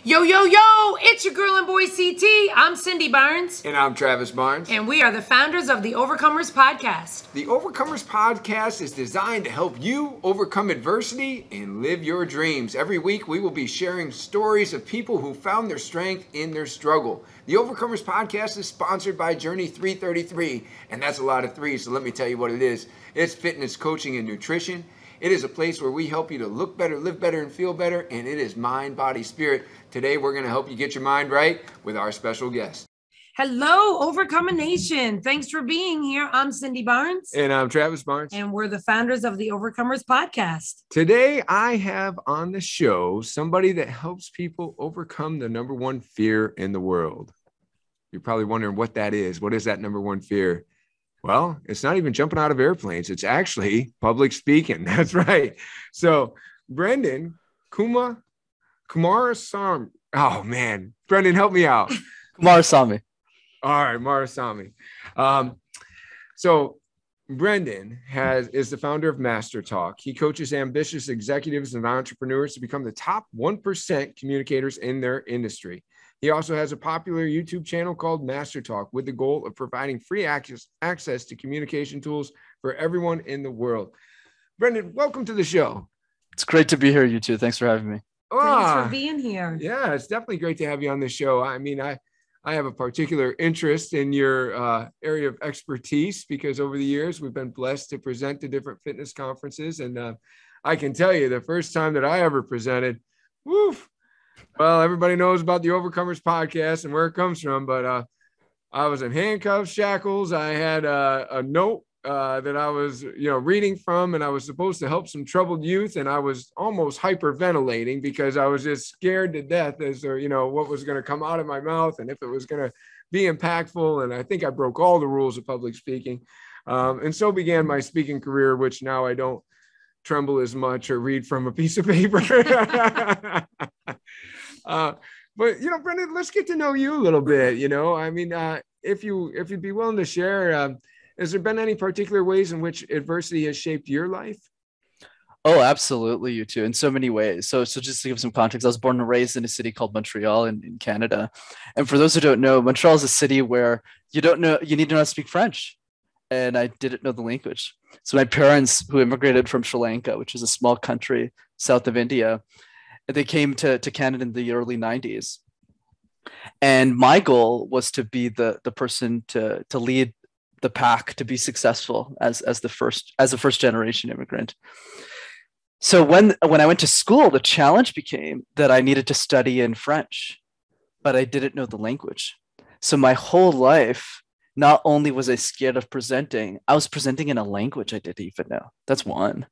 Yo, yo, yo, it's your girl and boy CT. I'm Cindy Barnes. And I'm Travis Barnes. And we are the founders of the Overcomers Podcast. The Overcomers Podcast is designed to help you overcome adversity and live your dreams. Every week, we will be sharing stories of people who found their strength in their struggle. The Overcomers Podcast is sponsored by Journey 333, and that's a lot of threes, so let me tell you what it is. It's fitness, coaching, and nutrition. It is a place where we help you to look better, live better, and feel better, and it is mind, body, spirit. Today, we're going to help you get your mind right with our special guest. Hello, Overcoming Nation. Thanks for being here. I'm Cindy Barnes. And I'm Travis Barnes. And we're the founders of the Overcomers Podcast. Today, I have on the show somebody that helps people overcome the number one fear in the world. You're probably wondering what that is. What is that number one fear? Well, it's not even jumping out of airplanes. It's actually public speaking. That's right. So Brenden Kumarasamy. Oh, man. Brenden, help me out. Kumarasamy. All right, Kumarasamy. So Brenden is the founder of MasterTalk. He coaches ambitious executives and entrepreneurs to become the top 1% communicators in their industry. He also has a popular YouTube channel called MasterTalk with the goal of providing free access to communication tools for everyone in the world. Brenden, welcome to the show. It's great to be here, you two. Thanks for having me. Thanks for being here. Yeah, it's definitely great to have you on the show. I mean, I have a particular interest in your area of expertise because over the years, we've been blessed to present to different fitness conferences. And I can tell you the first time that I ever presented, woof. Well, everybody knows about the Overcomers Podcast and where it comes from, but I was in handcuffs, shackles. I had a note that I was, reading from, and I was supposed to help some troubled youth, and I was almost hyperventilating because I was just scared to death as to, what was going to come out of my mouth and if it was going to be impactful. And I think I broke all the rules of public speaking. And so began my speaking career, which now I don't tremble as much or read from a piece of paper. But Brenden, let's get to know you a little bit. I mean, if you'd be willing to share, has there been any particular ways in which adversity has shaped your life? Oh, absolutely, you two, in so many ways. So just to give some context, I was born and raised in a city called Montreal in Canada. And for those who don't know, Montreal is a city where you need to know how to speak French. And I didn't know the language. So my parents, who immigrated from Sri Lanka, which is a small country south of India, they came to Canada in the early 90s. And my goal was to be the person to lead the pack, to be successful as a first generation immigrant. So when I went to school, the challenge became that I needed to study in French, but I didn't know the language. So my whole life, not only was I scared of presenting, I was presenting in a language I didn't even know. That's one.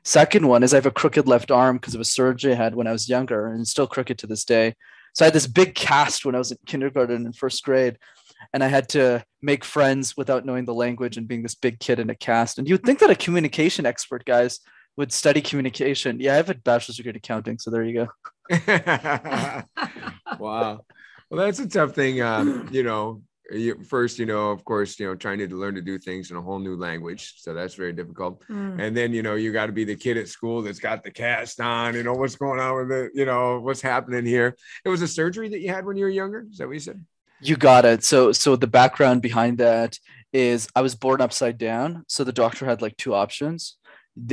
Second one is I have a crooked left arm because of a surgery I had when I was younger, and it's still crooked to this day. So I had this big cast when I was in kindergarten and first grade, and I had to make friends without knowing the language and being this big kid in a cast. And you'd think that a communication expert, guys, would study communication. Yeah, I have a bachelor's degree in accounting, so there you go. Wow. Well, that's a tough thing, First, of course, trying to learn to do things in a whole new language. So that's very difficult. And then, you got to be the kid at school that's got the cast on, what's going on with it, what's happening here. It was a surgery that you had when you were younger. Is that what you said? You got it. So the background behind that is I was born upside down. So the doctor had like two options.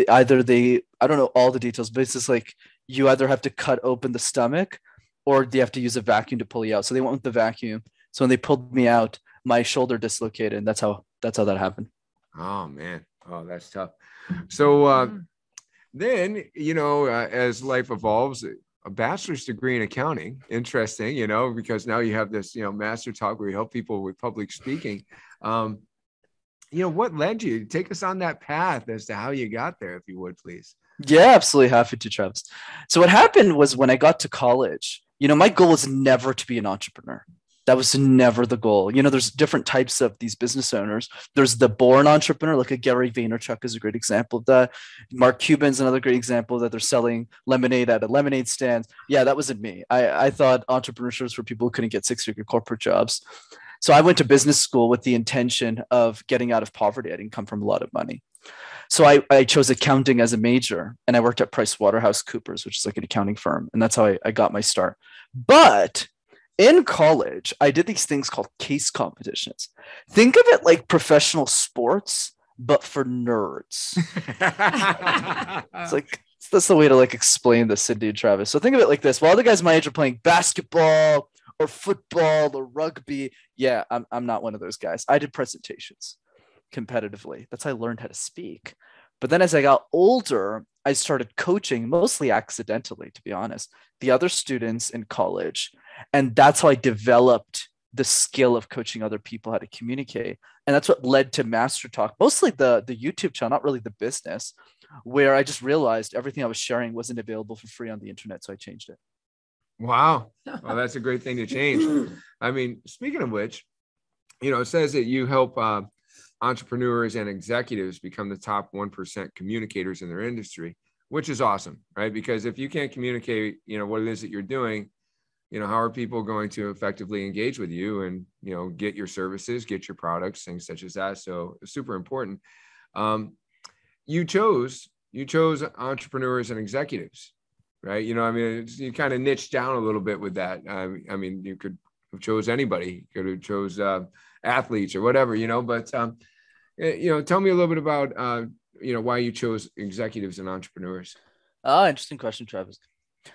I don't know all the details, but it's just like you either have to cut open the stomach or they have to use a vacuum to pull you out. So they went with the vacuum. So when they pulled me out, my shoulder dislocated, and that's how that happened. Oh man, that's tough. So then, as life evolves, a bachelor's degree in accounting, interesting, because now you have this, MasterTalk where you help people with public speaking. What led you? Take us on that path as to how you got there, if you would, please. Yeah, absolutely. Happy to, Travis. So what happened was when I got to college, my goal was never to be an entrepreneur. That was never the goal. There's different types of these business owners. There's the born entrepreneur, like a Gary Vaynerchuk is a great example of that. Mark Cuban's another great example that they're selling lemonade at a lemonade stand. Yeah, that wasn't me. I thought entrepreneurship was for people who couldn't get six-figure corporate jobs. So I went to business school with the intention of getting out of poverty. I didn't come from a lot of money. So I chose accounting as a major, and I worked at PricewaterhouseCoopers, which is like an accounting firm. And that's how I got my start. But in college, I did these things called case competitions. Think of it like professional sports, but for nerds. It's like, that's the way to like explain this, Cindy and Travis. So think of it like this. While other guys my age are playing basketball or football or rugby, yeah, I'm not one of those guys. I did presentations competitively. That's how I learned how to speak. But then as I got older, I started coaching, mostly accidentally, to be honest, the other students in college. And that's how I developed the skill of coaching other people how to communicate. And that's what led to MasterTalk, mostly the YouTube channel, not really the business, where I just realized everything I was sharing wasn't available for free on the internet. So I changed it. Wow. Well, that's a great thing to change. I mean, speaking of which, it says that you help entrepreneurs and executives become the top 1% communicators in their industry, which is awesome, right? Because if you can't communicate, what it is that you're doing, how are people going to effectively engage with you and, get your services, get your products, things such as that. So it's super important. You chose entrepreneurs and executives, right? You kind of niched down a little bit with that. I mean, you could have chose anybody, you could have chose athletes or whatever, but, tell me a little bit about, why you chose executives and entrepreneurs. Interesting question, Travis.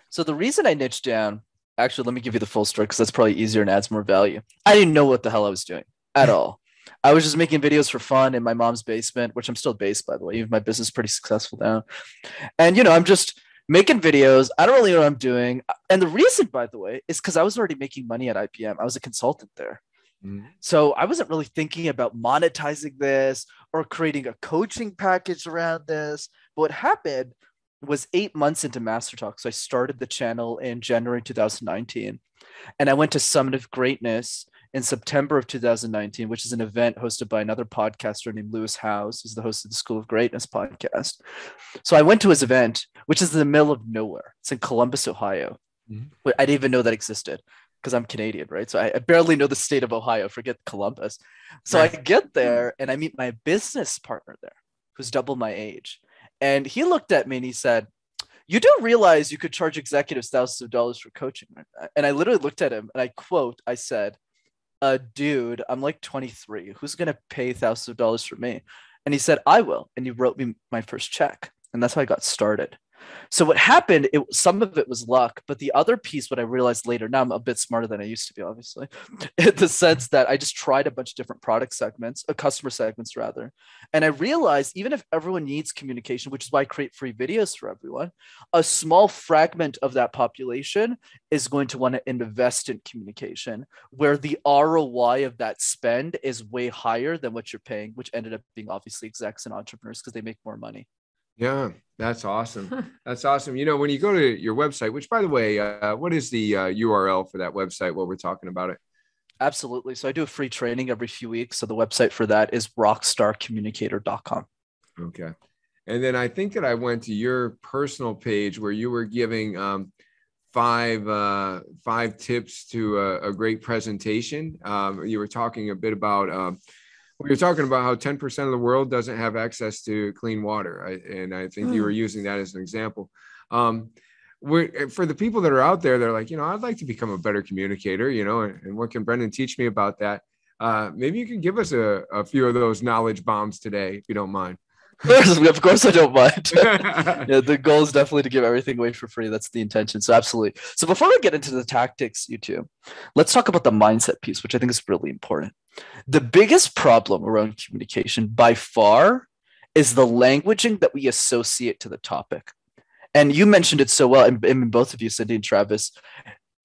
So the reason I niched down, actually, let me give you the full story because that's probably easier and adds more value. I didn't know what the hell I was doing at all. I was just making videos for fun in my mom's basement, which I'm still based, by the way. Even my business is pretty successful now. And, I'm just making videos. I don't really know what I'm doing. And the reason, by the way, is because I was already making money at IBM. I was a consultant there. Mm-hmm. So I wasn't really thinking about monetizing this or creating a coaching package around this. But what happened was 8 months into MasterTalk. So I started the channel in January 2019. And I went to Summit of Greatness in September of 2019, which is an event hosted by another podcaster named Lewis Howes, who's the host of the School of Greatness podcast. So I went to his event, which is in the middle of nowhere. It's in Columbus, Ohio. Mm-hmm. I didn't even know that existed because I'm Canadian, right? So I barely know the state of Ohio, forget Columbus. So right. I get there and I meet my business partner there, who's double my age. And he looked at me and he said, "You do realize you could charge executives thousands of dollars for coaching, right?" And I literally looked at him and I said, "Dude, I'm like 23. Who's going to pay thousands of dollars for me?" And he said, "I will." And he wrote me my first check. And that's how I got started. So what happened, some of it was luck, but the other piece, what I realized later, now I'm a bit smarter than I used to be, obviously, in the sense that I just tried a bunch of different product segments, customer segments rather. And I realized even if everyone needs communication, which is why I create free videos for everyone, a small fragment of that population is going to want to invest in communication, where the ROI of that spend is way higher than what you're paying, which ended up being obviously execs and entrepreneurs because they make more money. Yeah, that's awesome. That's awesome. When you go to your website, which by the way, what is the URL for that website while we're talking about it? Absolutely. So I do a free training every few weeks. So the website for that is rockstarcommunicator.com. Okay. And then I think that I went to your personal page where you were giving five tips to a great presentation. You were talking a bit about we were talking about how 10% of the world doesn't have access to clean water. And I think you were using that as an example. For the people that are out there, they're like, I'd like to become a better communicator, and what can Brenden teach me about that? Maybe you can give us a few of those knowledge bombs today, if you don't mind. Of course I don't mind. Yeah, the goal is definitely to give everything away for free. That's the intention. So absolutely. So before we get into the tactics, you two, let's talk about the mindset piece, which I think is really important. The biggest problem around communication by far is the languaging that we associate to the topic. And you mentioned it so well, and both of you, Cindy and Travis,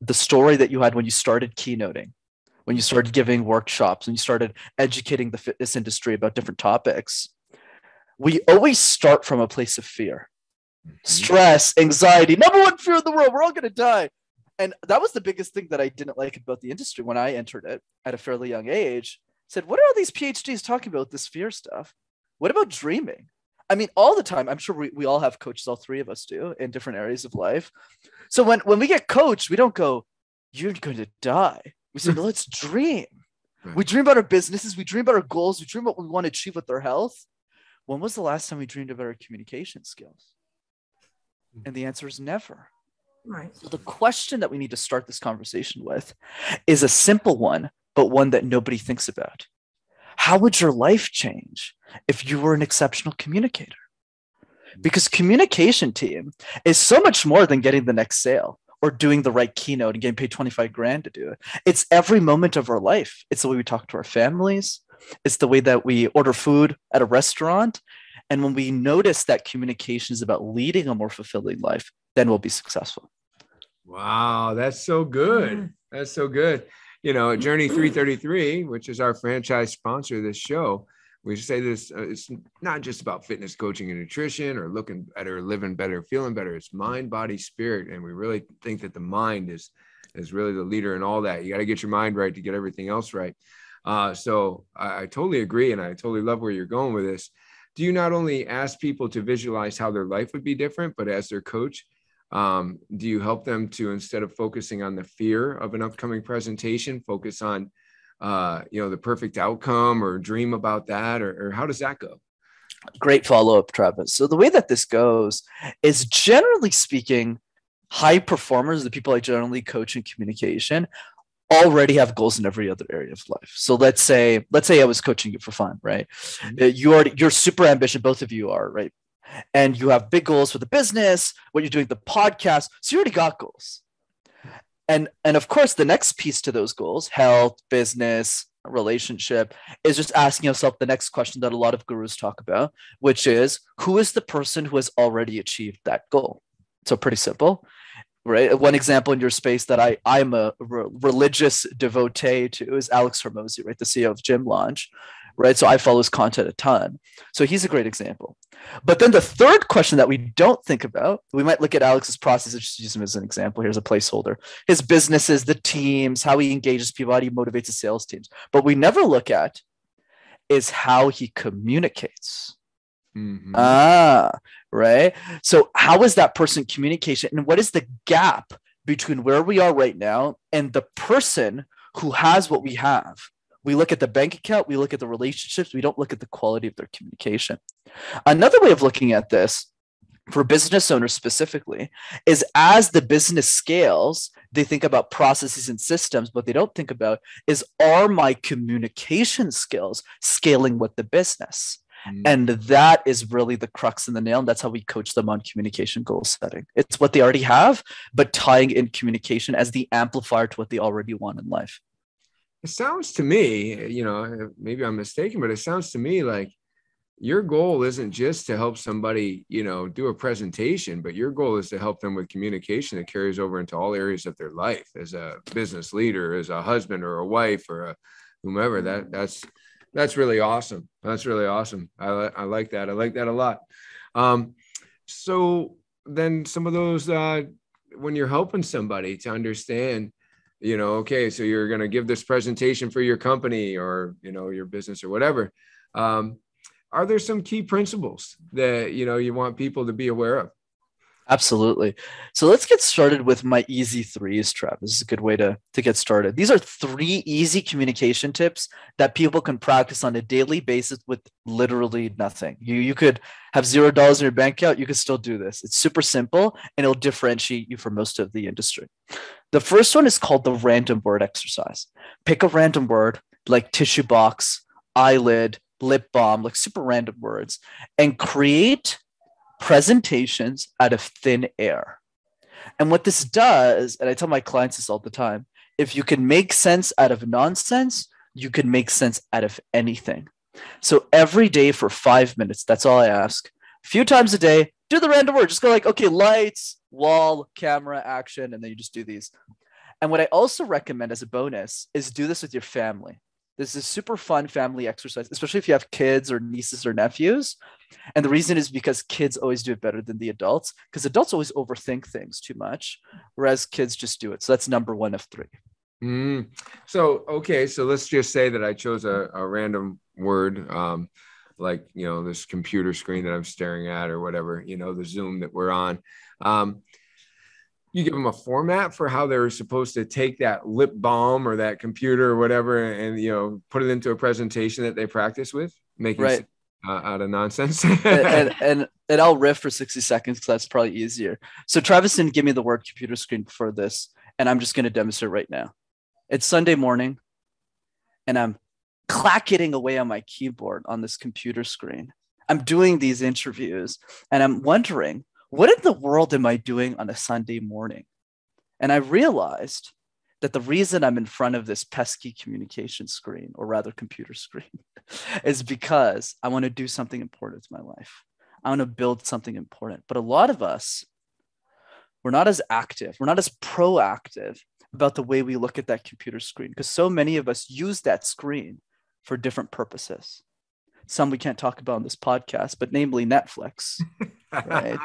the story that you had when you started keynoting, when you started giving workshops, when you started educating the fitness industry about different topics. We always start from a place of fear, stress, anxiety, number one fear in the world. We're all going to die. And that was the biggest thing that I didn't like about the industry when I entered it at a fairly young age. I said, what are all these PhDs talking about, this fear stuff? What about dreaming? I mean, all the time, I'm sure we all have coaches, all three of us do, in different areas of life. So when we get coached, we don't go, you're going to die. We say, let's dream. Right. We dream about our businesses. We dream about our goals. We dream about what we want to achieve with our health. when was the last time we dreamed about our communication skills? And the answer is never. Right. So the question that we need to start this conversation with is a simple one, but one that nobody thinks about. How would your life change if you were an exceptional communicator? Because communication, team, is so much more than getting the next sale or doing the right keynote and getting paid 25 grand to do it. It's every moment of our life. It's the way we talk to our families. It's the way that we order food at a restaurant. And when we notice that communication is about leading a more fulfilling life, then we'll be successful. Wow, that's so good. That's so good. You know, at Journey 333, which is our franchise sponsor of this show, we say this, it's not just about fitness coaching and nutrition or looking better, living better, feeling better. It's mind, body, spirit. And we really think that the mind is really the leader in all that. You got to get your mind right to get everything else right. So I totally agree. And I totally love where you're going with this. Do you not only ask people to visualize how their life would be different, but as their coach, do you help them to, instead of focusing on the fear of an upcoming presentation, focus on, the perfect outcome or dream about that, or how does that go? Great follow-up, Travis. So the way that this goes is, generally speaking, high performers, the people I generally coach in communication, already have goals in every other area of life. So let's say I was coaching you for fun, right? Mm-hmm. You're super ambitious, both of you are, right? And you have big goals for the business, what you're doing, the podcast. So you already got goals. And of course, the next piece to those goals, health, business, relationship, is just asking yourself the next question that a lot of gurus talk about, which is, who is the person who has already achieved that goal? So pretty simple, right? One example in your space that I'm a religious devotee to is Alex Hormozi, right? The CEO of Gym Launch, right? So I follow his content a ton. So he's a great example. But then the third question that we don't think about, we might look at Alex's process, just use him as an example. Here's a placeholder. His businesses, the teams, how he engages people, how he motivates his sales teams. But we never look at is how he communicates. Mm-hmm. Right? So how is that person communication? And what is the gap between where we are right now and the person who has what we have? We look at the bank account, we look at the relationships, we don't look at the quality of their communication. Another way of looking at this, for business owners specifically, is as the business scales, they think about processes and systems. What they don't think about is, are my communication skills scaling with the business? And that is really the crux and the nail. And that's how we coach them on communication goal setting. It's what they already have, but tying in communication as the amplifier to what they already want in life. It sounds to me, maybe I'm mistaken, but it sounds to me like your goal isn't just to help somebody, do a presentation, but your goal is to help them with communication that carries over into all areas of their life, as a business leader, as a husband or a wife or a whomever. That's really awesome. That's really awesome. I like that. I like that a lot. So then some of those, when you're helping somebody to understand, okay, so you're going to give this presentation for your company or, your business or whatever. Are there some key principles that, you want people to be aware of? Absolutely. So let's get started with my easy threes, Travis. This is a good way to get started. These are 3 easy communication tips that people can practice on a daily basis with literally nothing. You could have $0 in your bank account. You could still do this. It's super simple and it'll differentiate you from most of the industry. The first one is called the random word exercise. Pick a random word like tissue box, eyelid, lip balm, like super random words, and create presentations out of thin air. And what this does, and I tell my clients this all the time, if you can make sense out of nonsense, you can make sense out of anything. So every day for 5 minutes, that's all I ask. A few times a day, do the random word. Just go like, okay, lights, wall, camera, action, and then you just do these. And what I also recommend as a bonus is do this with your family. This is super fun family exercise, especially if you have kids or nieces or nephews. And the reason is because kids always do it better than the adults, because adults always overthink things too much, whereas kids just do it. So that's number 1 of 3. So let's just say that I chose a random word, like, this computer screen that I'm staring at or whatever, the Zoom that we're on. You give them a format for how they're supposed to take that lip balm or that computer or whatever and, put it into a presentation that they practice with, making right. out of nonsense. And I'll riff for 60 seconds because that's probably easier. So Travis didn't give me the word computer screen for this, and I'm just going to demonstrate right now. It's Sunday morning, and I'm clacketing away on my keyboard on this computer screen. I'm doing these interviews, and I'm wondering, what in the world am I doing on a Sunday morning? And I realized that the reason I'm in front of this pesky communication screen, or rather computer screen, is because I want to do something important in my life. I want to build something important. But a lot of us, we're not as active, we're not as proactive about the way we look at that computer screen, because so many of us use that screen for different purposes. Some we can't talk about on this podcast, but namely Netflix, right?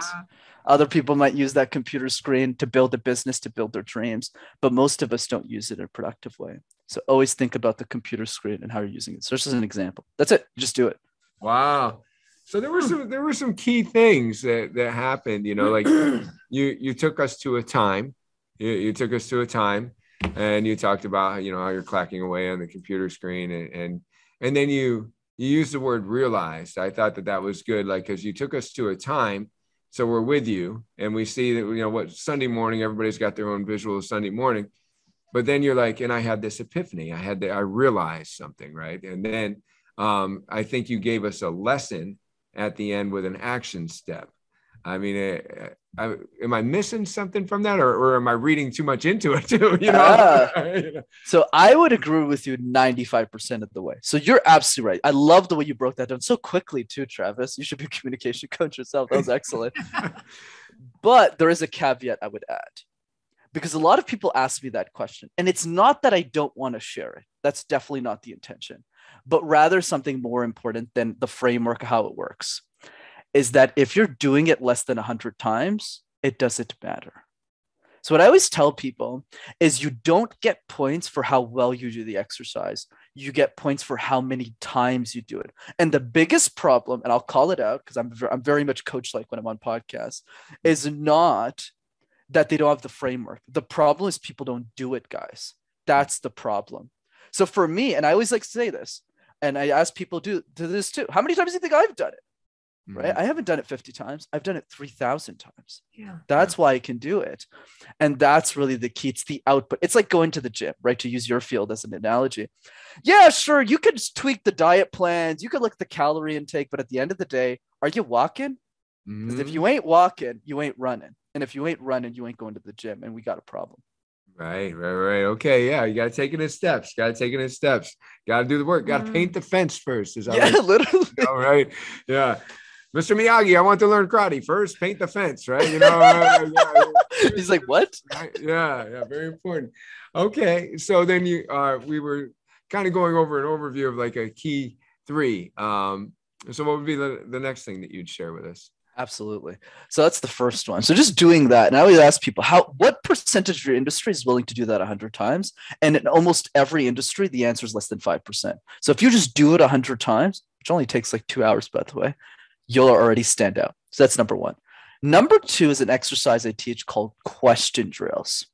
Other people might use that computer screen to build a business, to build their dreams, but most of us don't use it in a productive way. So always think about the computer screen and how you're using it. So just as an example, that's it. Just do it. Wow. So there were some key things that happened, you know, like you took us to a time, you took us to a time, and you talked about, you know, how you're clacking away on the computer screen, and then you used the word realized. I thought that was good, like, because you took us to a time. So we're with you, and we see that, you know, what Sunday morning, everybody's got their own visual of Sunday morning, but then you're like, and I had this epiphany. I realized something, right? And then I think you gave us a lesson at the end with an action step. I mean, am I missing something from that, or am I reading too much into it too? You know? So I would agree with you 95% of the way. So you're absolutely right. I love the way you broke that down so quickly too, Travis. You should be a communication coach yourself. That was excellent. But there is a caveat I would add, because a lot of people ask me that question, and it's not that I don't want to share it. That's definitely not the intention, but rather something more important than the framework of how it works is that if you're doing it less than 100 times, it doesn't matter. So what I always tell people is you don't get points for how well you do the exercise. You get points for how many times you do it. And the biggest problem, and I'll call it out because I'm very much coach-like when I'm on podcasts, is not that they don't have the framework. The problem is people don't do it, guys. That's the problem. So for me, and I always like to say this, and I ask people to do this too. How many times do you think I've done it? Right? I haven't done it 50 times. I've done it 3,000 times. Yeah. That's why I can do it. And that's really the key. It's the output. It's like going to the gym, right? To use your field as an analogy. Yeah, sure. You could tweak the diet plans. You could look at the calorie intake, but at the end of the day, are you walking? Because if you ain't walking, you ain't running. And if you ain't running, you ain't going to the gym. And we got a problem. Right. Okay. Yeah. You got to take it in steps. Got to do the work. Got to paint the fence first. Literally. All right. Yeah. Mr. Miyagi, I want to learn karate first. Paint the fence, right? You know, He's like, what? Right? Yeah, very important. Okay, so then we were kind of going over an overview of like a key 3. So what would be the next thing that you'd share with us? Absolutely. So that's the first one. So just doing that, and I always ask people, what percentage of your industry is willing to do that 100 times? And in almost every industry, the answer is less than 5%. So if you just do it 100 times, which only takes like 2 hours, by the way, you'll already stand out. So that's number 1. Number 2 is an exercise I teach called question drills.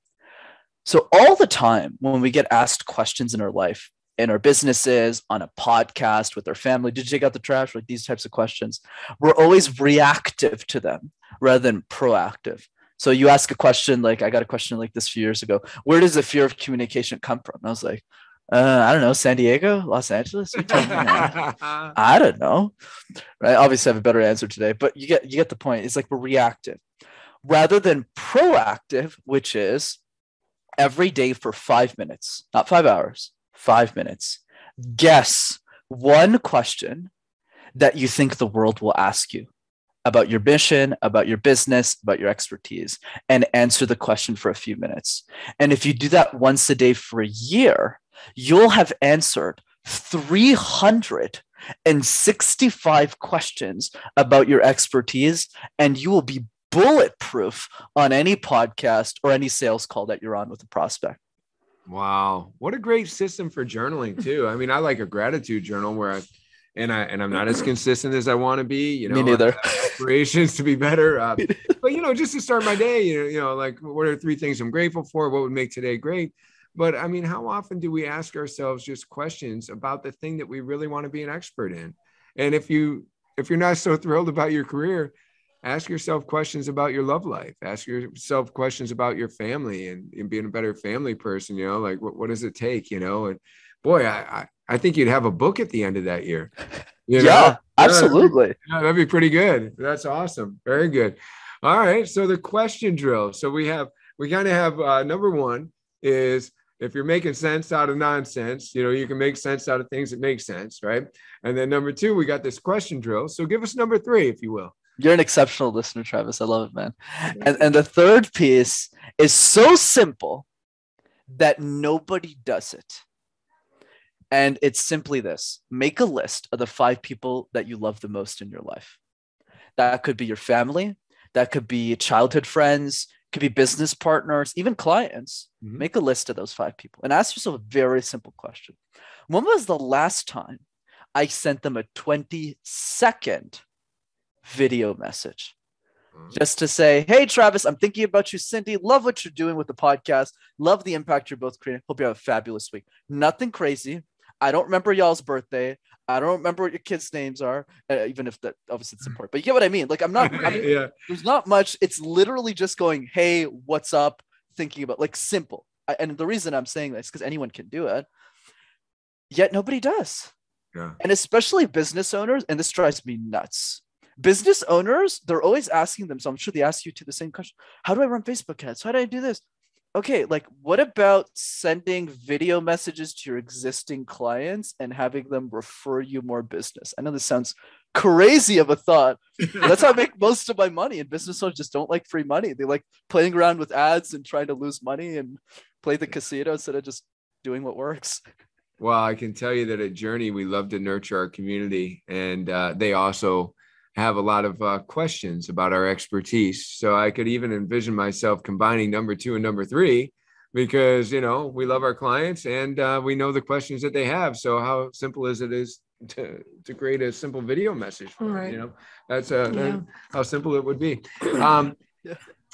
So all the time when we get asked questions in our life, in our businesses, on a podcast, with our family, did you take out the trash? Like these types of questions, we're always reactive to them rather than proactive. So you ask a question, like I got a question like this a few years ago. Where does the fear of communication come from? And I was like, I don't know, San Diego, Los Angeles. I don't know. Right. Obviously I have a better answer today, but you get the point. It's like we're reactive rather than proactive, which is every day for 5 minutes, not 5 hours, 5 minutes. Guess one question that you think the world will ask you about your mission, about your business, about your expertise, and answer the question for a few minutes. And if you do that once a day for a year, you'll have answered 365 questions about your expertise, and you will be bulletproof on any podcast or any sales call that you're on with a prospect. Wow. What a great system for journaling too. I mean, I like a gratitude journal where I'm not as consistent as I want to be, you know. Me neither. Aspirations to be better. But, you know, just to start my day, you know, like what are 3 things I'm grateful for? What would make today great? But I mean, how often do we ask ourselves just questions about the thing that we really want to be an expert in? And if you if you're not so thrilled about your career, ask yourself questions about your love life. Ask yourself questions about your family and being a better family person, like what does it take, And boy, I think you'd have a book at the end of that year. Yeah, absolutely. That'd be pretty good. That's awesome. Very good. All right. So the question drill. So we kind of have number one is, if you're making sense out of nonsense, you can make sense out of things that make sense, right? And then number two, we got this question drill. So give us number three, if you will. You're an exceptional listener, Travis. I love it, man. And the third piece is so simple that nobody does it. And it's simply this: make a list of the 5 people that you love the most in your life. That could be your family. That could be childhood friends, could be business partners, even clients. Mm-hmm. Make a list of those 5 people and ask yourself a very simple question. When was the last time I sent them a 20-second video message? Just to say, hey, Travis, I'm thinking about you. Cindy, love what you're doing with the podcast. Love the impact you're both creating. Hope you have a fabulous week. Nothing crazy. I don't remember y'all's birthday. I don't remember what your kids' names are, even if that obviously it's important. But you get what I mean? Like, yeah. There's not much. It's literally just going, hey, what's up? Thinking about, like, simple. And the reason I'm saying this is because anyone can do it. Yet nobody does. Yeah. And especially business owners, and this drives me nuts. Business owners, they're always asking themselves, I'm sure they ask you to the same question. How do I run Facebook ads? How do I do this? Okay, like, what about sending video messages to your existing clients and having them refer you more business? I know this sounds crazy of a thought, but that's how I make most of my money. And business owners just don't like free money. They like playing around with ads and trying to lose money and play the casino instead of just doing what works. Well, I can tell you that at Journey, we love to nurture our community, and they also have a lot of questions about our expertise. So I could even envision myself combining number 2 and number 3, because, we love our clients and we know the questions that they have. So how simple is it to create a simple video message for them, That's how simple it would be. All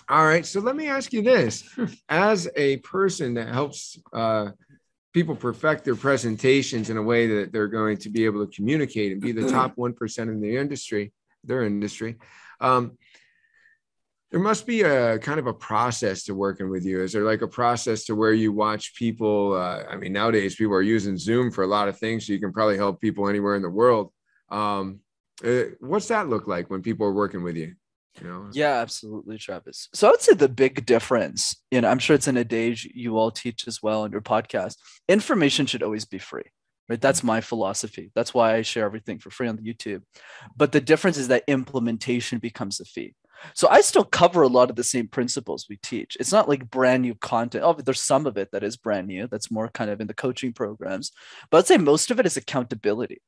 right. So let me ask you this: as a person that helps people perfect their presentations in a way that they're going to be able to communicate and be the top 1% in their industry, there must be a kind of a process to working with you. Is there like a process to where you watch people? Nowadays people are using Zoom for a lot of things, so you can probably help people anywhere in the world. What's that look like when people are working with you? Yeah, absolutely, Travis. So I would say the big difference, I'm sure it's an adage you all teach as well on your podcast. Information should always be free. Right? That's my philosophy. That's why I share everything for free on the YouTube. But the difference is that implementation becomes a fee. So I still cover a lot of the same principles we teach. It's not like brand new content. Oh, there's some of it that is brand new. That's more kind of in the coaching programs. But I'd say most of it is accountability.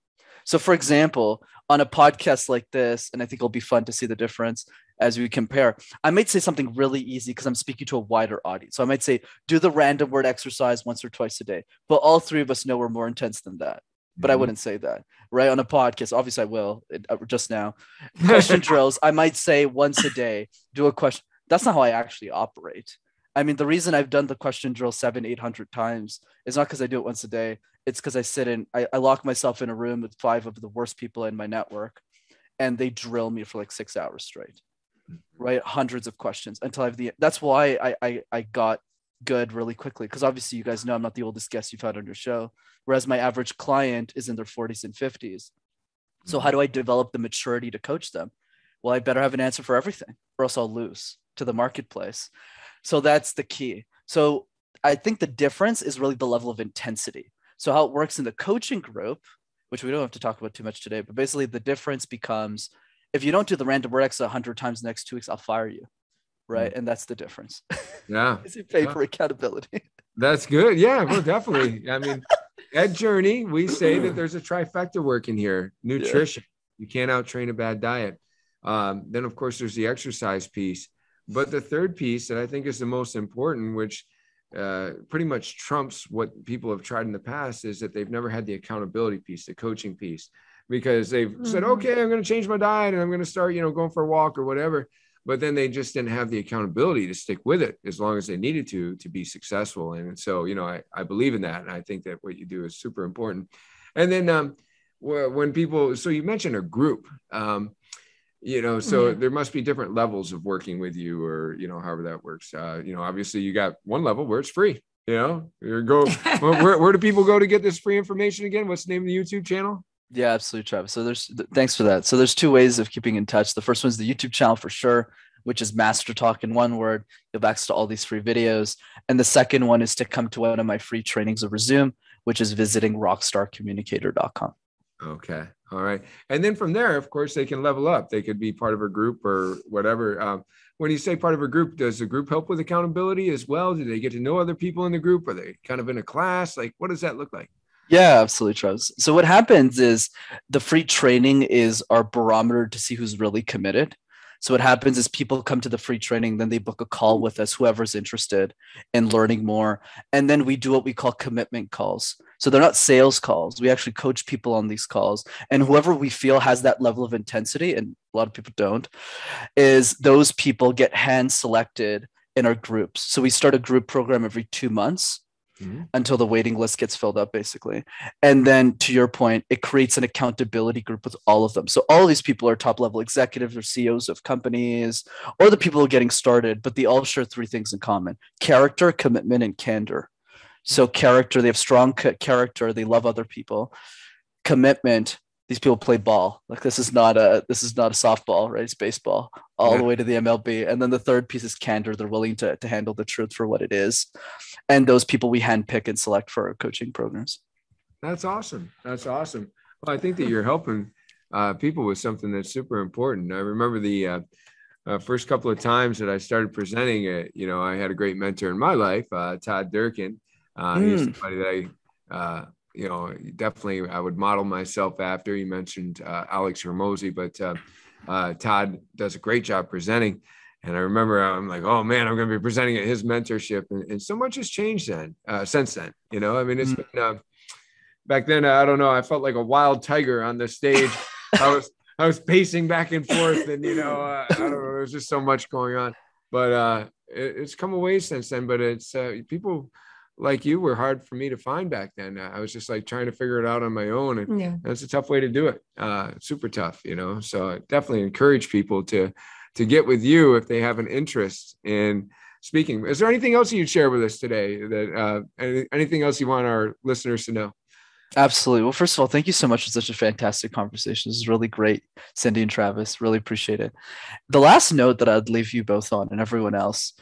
So for example, on a podcast like this, and I think it'll be fun to see the difference as we compare, I might say something really easy because I'm speaking to a wider audience. So I might say, do the random word exercise once or twice a day. But all 3 of us know we're more intense than that. But I wouldn't say that, right? On a podcast, obviously I will just now. Question drills, I might say once a day, do a question. That's not how I actually operate. The reason I've done the question drill 700-800 times is not because I do it once a day. It's because I lock myself in a room with 5 of the worst people in my network, and they drill me for like 6 hours straight, right? Hundreds of questions until that's why I got good really quickly. Because obviously you guys know I'm not the oldest guest you've had on your show, whereas my average client is in their 40s and 50s. So how do I develop the maturity to coach them? Well, I better have an answer for everything, or else I'll lose to the marketplace. So that's the key. So I think the difference is really the level of intensity. So how it works in the coaching group, which we don't have to talk about too much today, but basically the difference becomes, if you don't do the random word X 100 times the next 2 weeks, I'll fire you. Right. And that's the difference. Yeah. Is it pay for accountability? That's good. Yeah, well, definitely. At Journey, we say that there's a trifecta working here. Nutrition. You can't out-train a bad diet. Then of course there's the exercise piece. But the third piece that I think is the most important, which pretty much trumps what people have tried in the past, is that they've never had the accountability piece, the coaching piece, because they've said, okay, I'm going to change my diet and I'm going to start, going for a walk or whatever. But then they just didn't have the accountability to stick with it as long as they needed to be successful. And so, I believe in that. And I think that what you do is super important. And then when people, so you mentioned a group, so there must be different levels of working with you, or, however that works. Obviously you got one level where it's free, where do people go to get this free information again? What's the name of the YouTube channel? Yeah, absolutely, Travis. So thanks for that. So there's two ways of keeping in touch. The first one's the YouTube channel for sure, which is MasterTalk in one word. You have access to all these free videos. And the second one is to come to one of my free trainings over Zoom, which is visiting rockstarcommunicator.com. Okay. All right. And then from there, of course, they can level up. They could be part of a group or whatever. When you say part of a group, does the group help with accountability as well? Do they get to know other people in the group? Are they kind of in a class? Like, what does that look like? Yeah, absolutely, Travis. So what happens is the free training is our barometer to see who's really committed. So what happens is people come to the free training, then they book a call with us, whoever's interested in learning more. And then we do what we call commitment calls. So they're not sales calls. We actually coach people on these calls. And whoever we feel has that level of intensity, and a lot of people don't, is those people get hand selected in our groups. So we start a group program every 2 months. Until the waiting list gets filled up, basically. And then to your point, it creates an accountability group with all of them. So all of these people are top level executives or CEOs of companies, or the people who are getting started, but they all share three things in common: character, commitment, and candor. So character, they have strong character. They love other people. Commitment, these people play ball. Like this is not a softball, right? It's baseball all the way to the MLB. And then the third piece is candor. They're willing to handle the truth for what it is. And those people we handpick and select for our coaching programs. That's awesome. That's awesome. Well, I think that you're helping people with something that's super important. I remember the first couple of times that I started presenting it, I had a great mentor in my life, Todd Durkin. He's somebody that definitely I would model myself after. You mentioned Alex Hermosi, but Todd does a great job presenting. And I remember I'm like, oh man, I'm going to be presenting at his mentorship. And so much has changed since then, it's been, back then, I don't know. I felt like a wild tiger on the stage. I was pacing back and forth and, I don't know, there's just so much going on, but it's come away since then. But it's people like you were hard for me to find back then. I was just like trying to figure it out on my own. And that's a tough way to do it. Super tough, so I definitely encourage people to get with you if they have an interest in speaking. Is there anything else you'd share with us today that anything else you want our listeners to know? Absolutely. Well, first of all, thank you so much for such a fantastic conversation. This is really great, Cindy and Travis. Really appreciate it. The last note that I'd leave you both on and everyone else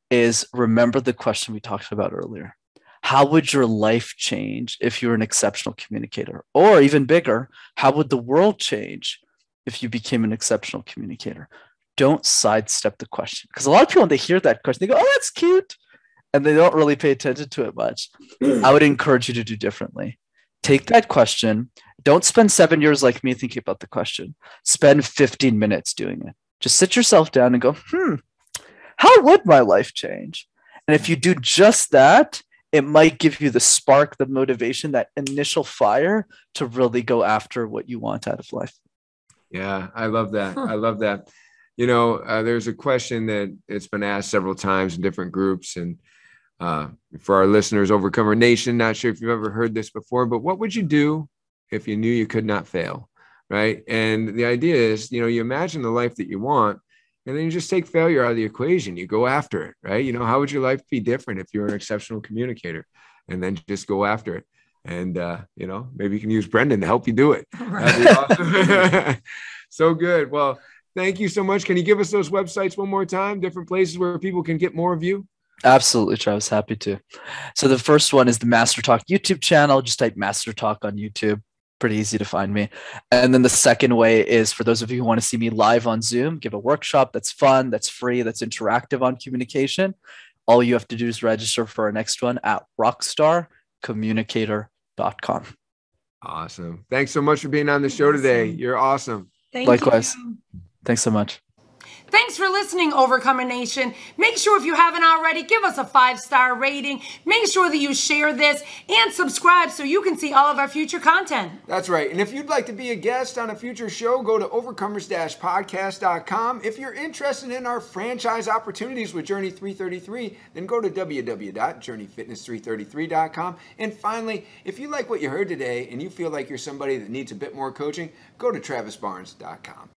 is remember the question we talked about earlier. How would your life change if you were an exceptional communicator? Or even bigger, how would the world change if you became an exceptional communicator? Don't sidestep the question. Because a lot of people, when they hear that question, they go, oh, that's cute. And they don't really pay attention to it much. I would encourage you to do differently. Take that question. Don't spend 7 years like me thinking about the question. Spend 15 minutes doing it. Just sit yourself down and go, how would my life change? And if you do just that, it might give you the spark, the motivation, that initial fire to really go after what you want out of life. Yeah, I love that. I love that. There's a question that it's been asked several times in different groups. And for our listeners, Overcomer Nation, not sure if you've ever heard this before, but what would you do if you knew you could not fail? Right. And the idea is, you imagine the life that you want, and then you just take failure out of the equation. You go after it. Right. How would your life be different if you're an exceptional communicator? And then just go after it. And, maybe you can use Brenden to help you do it. That'd be awesome. So good. Well, thank you so much. Can you give us those websites one more time, different places where people can get more of you? Absolutely, Travis. Happy to. So the first one is the MasterTalk YouTube channel. Just type MasterTalk on YouTube. Pretty easy to find me. And then the second way is for those of you who want to see me live on Zoom, give a workshop that's fun, that's free, that's interactive on communication. All you have to do is register for our next one at rockstarcommunicator.com. Awesome. Thanks so much for being on the show today. You're awesome. Likewise. Thanks so much. Thanks for listening, Overcomer Nation. Make sure if you haven't already, give us a 5-star rating. Make sure that you share this and subscribe so you can see all of our future content. That's right. And if you'd like to be a guest on a future show, go to overcomers-podcast.com. If you're interested in our franchise opportunities with Journey 333, then go to www.journeyfitness333.com. And finally, if you like what you heard today and you feel like you're somebody that needs a bit more coaching, go to travisbarnes.com.